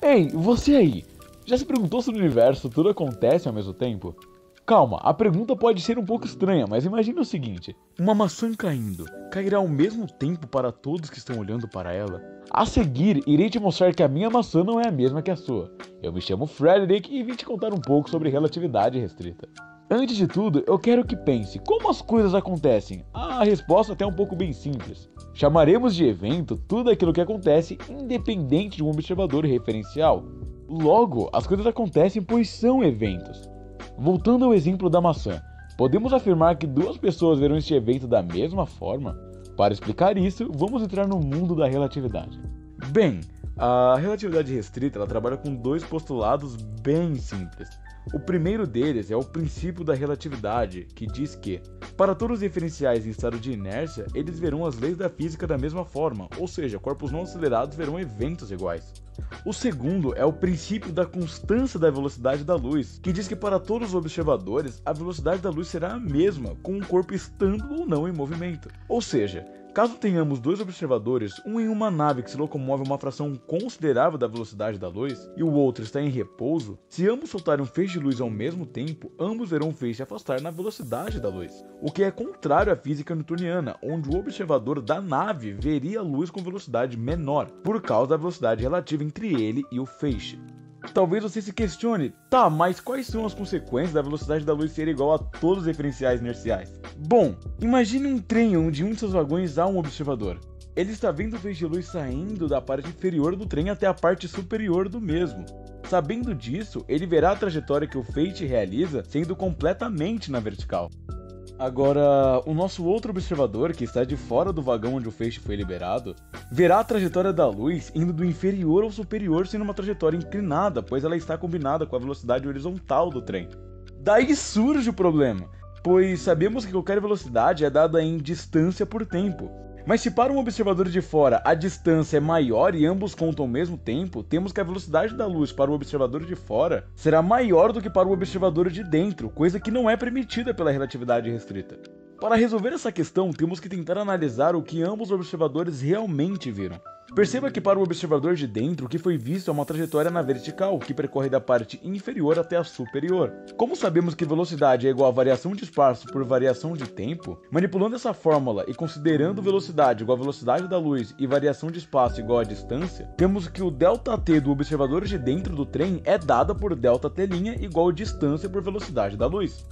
Ei, você aí, já se perguntou se no universo tudo acontece ao mesmo tempo? Calma, a pergunta pode ser um pouco estranha, mas imagine o seguinte: uma maçã caindo, cairá ao mesmo tempo para todos que estão olhando para ela? A seguir, irei te mostrar que a minha maçã não é a mesma que a sua. Eu me chamo Frederick e vim te contar um pouco sobre relatividade restrita. Antes de tudo, eu quero que pense, como as coisas acontecem? A resposta até é um pouco bem simples. Chamaremos de evento tudo aquilo que acontece independente de um observador referencial. Logo, as coisas acontecem pois são eventos. Voltando ao exemplo da maçã, podemos afirmar que duas pessoas verão este evento da mesma forma? Para explicar isso, vamos entrar no mundo da relatividade. Bem, a relatividade restrita ela trabalha com dois postulados bem simples. O primeiro deles é o princípio da relatividade, que diz que, para todos os referenciais em estado de inércia, eles verão as leis da física da mesma forma, ou seja, corpos não acelerados verão eventos iguais. O segundo é o princípio da constância da velocidade da luz, que diz que para todos os observadores, a velocidade da luz será a mesma, com o corpo estando ou não em movimento. Ou seja, caso tenhamos dois observadores, um em uma nave que se locomove a uma fração considerável da velocidade da luz e o outro está em repouso, se ambos soltarem um feixe de luz ao mesmo tempo, ambos verão um feixe afastar na velocidade da luz, o que é contrário à física newtoniana, onde o observador da nave veria a luz com velocidade menor, por causa da velocidade relativa entre ele e o feixe. Talvez você se questione, tá, mas quais são as consequências da velocidade da luz ser igual a todos os referenciais inerciais? Bom, imagine um trem onde um de seus vagões há um observador. Ele está vendo o feixe de luz saindo da parte inferior do trem até a parte superior do mesmo. Sabendo disso, ele verá a trajetória que o feixe realiza sendo completamente na vertical. Agora, o nosso outro observador, que está de fora do vagão onde o feixe foi liberado, verá a trajetória da luz indo do inferior ao superior sendo uma trajetória inclinada, pois ela está combinada com a velocidade horizontal do trem. Daí surge o problema, pois sabemos que qualquer velocidade é dada em distância por tempo. Mas se para um observador de fora a distância é maior e ambos contam ao mesmo tempo, temos que a velocidade da luz para o observador de fora será maior do que para o observador de dentro, coisa que não é permitida pela relatividade restrita. Para resolver essa questão, temos que tentar analisar o que ambos os observadores realmente viram. Perceba que para o observador de dentro, o que foi visto é uma trajetória na vertical, que percorre da parte inferior até a superior. Como sabemos que velocidade é igual a variação de espaço por variação de tempo, manipulando essa fórmula e considerando velocidade igual a velocidade da luz e variação de espaço igual a distância, temos que o ΔT do observador de dentro do trem é dada por ΔT' igual a distância por velocidade da luz.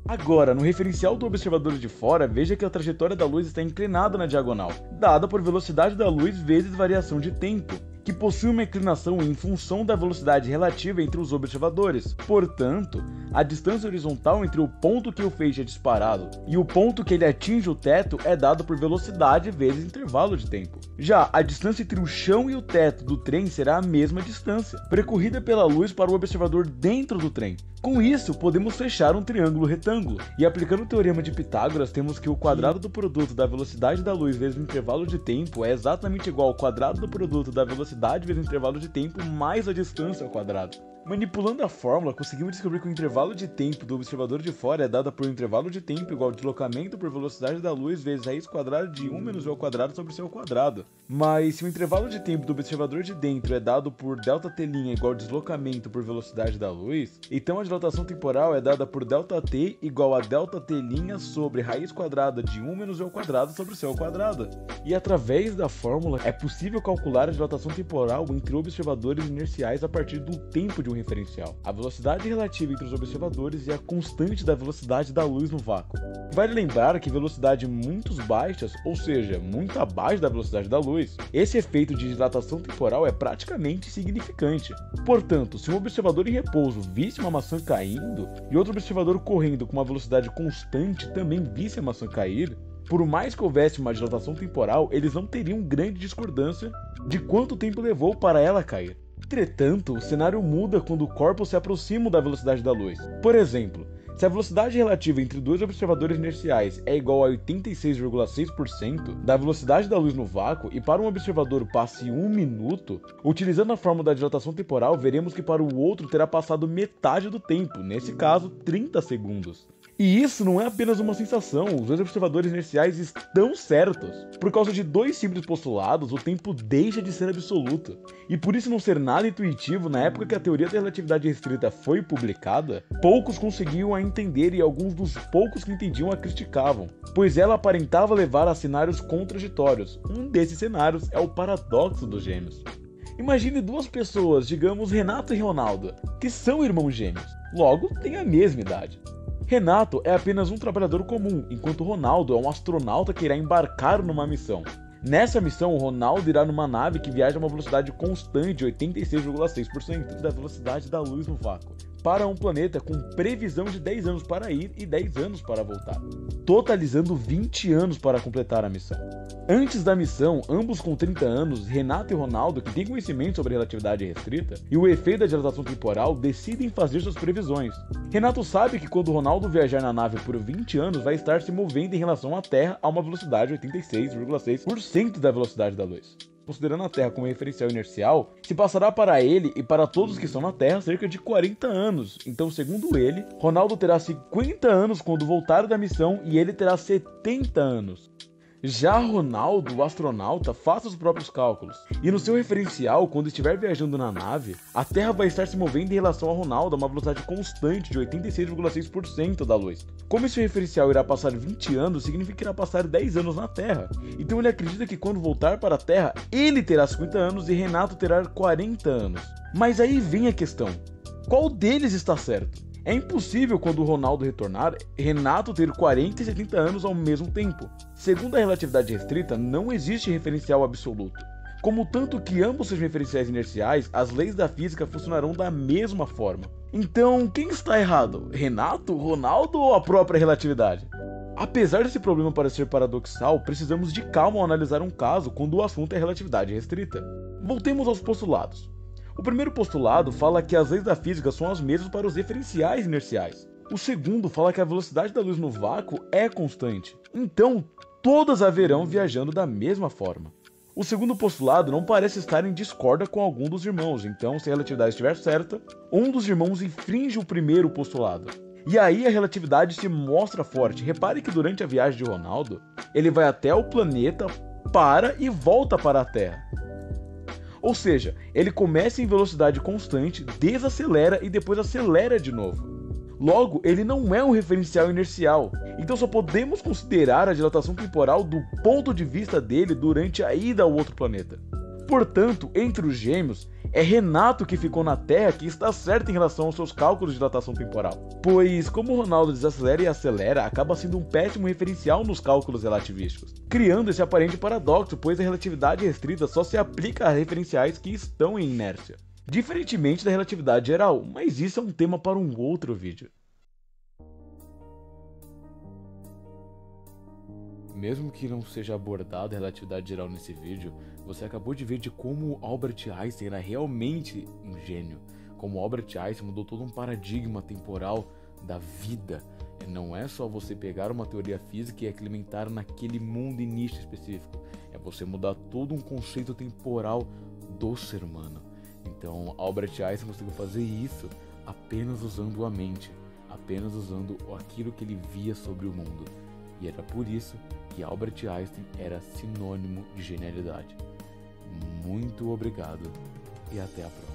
Agora, no referencial do observador de fora, veja que a trajetória da luz está inclinada na diagonal, dada por velocidade da luz vezes variação de tempo, que possui uma inclinação em função da velocidade relativa entre os observadores. Portanto, a distância horizontal entre o ponto que o feixe é disparado e o ponto que ele atinge o teto é dado por velocidade vezes intervalo de tempo. Já a distância entre o chão e o teto do trem será a mesma distância, percorrida pela luz para o observador dentro do trem. Com isso, podemos fechar um triângulo retângulo, e aplicando o teorema de Pitágoras, temos que o quadrado do produto da velocidade da luz vezes o intervalo de tempo é exatamente igual ao quadrado do produto da velocidade vezes o intervalo de tempo mais a distância ao quadrado. Manipulando a fórmula, conseguimos descobrir que o intervalo de tempo do observador de fora é dado por um intervalo de tempo igual ao deslocamento por velocidade da luz vezes raiz quadrada de 1 menos v ao quadrado sobre c ao quadrado. Mas se o intervalo de tempo do observador de dentro é dado por ΔT' igual ao deslocamento por velocidade da luz, então a dilatação temporal é dada por ΔT igual a ΔT' sobre raiz quadrada de 1 menos v ao quadrado sobre c ao quadrado. E através da fórmula é possível calcular a dilatação temporal entre observadores inerciais a partir do tempo de um referencial, a velocidade relativa entre os observadores e a constante da velocidade da luz no vácuo. Vale lembrar que velocidades muito baixas, ou seja, muito abaixo da velocidade da luz, esse efeito de dilatação temporal é praticamente insignificante. Portanto, se um observador em repouso visse uma maçã caindo e outro observador correndo com uma velocidade constante também visse a maçã cair, por mais que houvesse uma dilatação temporal, eles não teriam grande discordância de quanto tempo levou para ela cair. Entretanto, o cenário muda quando corpos se aproximam da velocidade da luz. Por exemplo, se a velocidade relativa entre dois observadores inerciais é igual a 86,6% da velocidade da luz no vácuo e para um observador passe 1 minuto, utilizando a fórmula da dilatação temporal, veremos que para o outro terá passado metade do tempo, nesse caso 30 segundos. E isso não é apenas uma sensação, os dois observadores inerciais estão certos. Por causa de dois simples postulados, o tempo deixa de ser absoluto. E por isso não ser nada intuitivo, na época que a teoria da relatividade restrita foi publicada, poucos conseguiam a entender e alguns dos poucos que entendiam a criticavam, pois ela aparentava levar a cenários contraditórios. Um desses cenários é o paradoxo dos gêmeos. Imagine duas pessoas, digamos Renato e Ronaldo, que são irmãos gêmeos, logo têm a mesma idade. Renato é apenas um trabalhador comum, enquanto Ronaldo é um astronauta que irá embarcar numa missão. Nessa missão, Ronaldo irá numa nave que viaja a uma velocidade constante de 86,6% da velocidade da luz no vácuo, para um planeta com previsão de 10 anos para ir e 10 anos para voltar, totalizando 20 anos para completar a missão. Antes da missão, ambos com 30 anos, Renato e Ronaldo, que têm conhecimento sobre a relatividade restrita e o efeito da dilatação temporal, decidem fazer suas previsões. Renato sabe que quando Ronaldo viajar na nave por 20 anos, vai estar se movendo em relação à Terra a uma velocidade de 86,6% da velocidade da luz. Considerando a Terra como referencial inercial, se passará para ele e para todos que estão na Terra cerca de 40 anos. Então, segundo ele, Ronaldo terá 50 anos quando voltar da missão e ele terá 70 anos. Já Ronaldo, o astronauta, faça os próprios cálculos. E no seu referencial, quando estiver viajando na nave, a Terra vai estar se movendo em relação a Ronaldo a uma velocidade constante de 86,6% da luz. Como esse referencial irá passar 20 anos, significa que irá passar 10 anos na Terra. Então ele acredita que quando voltar para a Terra, ele terá 50 anos e Renato terá 40 anos. Mas aí vem a questão: qual deles está certo? É impossível, quando o Ronaldo retornar, Renato ter 40 e 70 anos ao mesmo tempo. Segundo a relatividade restrita, não existe referencial absoluto. Como tanto que ambos sejam referenciais inerciais, as leis da física funcionarão da mesma forma. Então, quem está errado? Renato, Ronaldo ou a própria relatividade? Apesar desse problema parecer paradoxal, precisamos de calma ao analisar um caso quando o assunto é relatividade restrita. Voltemos aos postulados. O primeiro postulado fala que as leis da física são as mesmas para os referenciais inerciais. O segundo fala que a velocidade da luz no vácuo é constante. Então, todas haverão viajando da mesma forma. O segundo postulado não parece estar em discórdia com algum dos irmãos, então, se a relatividade estiver certa, um dos irmãos infringe o primeiro postulado. E aí a relatividade se mostra forte. Repare que durante a viagem de Ronaldo, ele vai até o planeta, para e volta para a Terra. Ou seja, ele começa em velocidade constante, desacelera e depois acelera de novo. Logo, ele não é um referencial inercial, então só podemos considerar a dilatação temporal do ponto de vista dele durante a ida ao outro planeta. Portanto, entre os gêmeos, é Renato que ficou na Terra que está certo em relação aos seus cálculos de dilatação temporal, pois como Ronaldo desacelera e acelera, acaba sendo um péssimo referencial nos cálculos relativísticos, criando esse aparente paradoxo, pois a relatividade restrita só se aplica a referenciais que estão em inércia, diferentemente da relatividade geral, mas isso é um tema para um outro vídeo. Mesmo que não seja abordada a relatividade geral nesse vídeo, você acabou de ver de como Albert Einstein era realmente um gênio. Como Albert Einstein mudou todo um paradigma temporal da vida. Não é só você pegar uma teoria física e implementar naquele mundo e nicho específico. É você mudar todo um conceito temporal do ser humano. Então, Albert Einstein conseguiu fazer isso apenas usando a mente, apenas usando aquilo que ele via sobre o mundo. E era por isso que Albert Einstein era sinônimo de genialidade. Muito obrigado e até a próxima.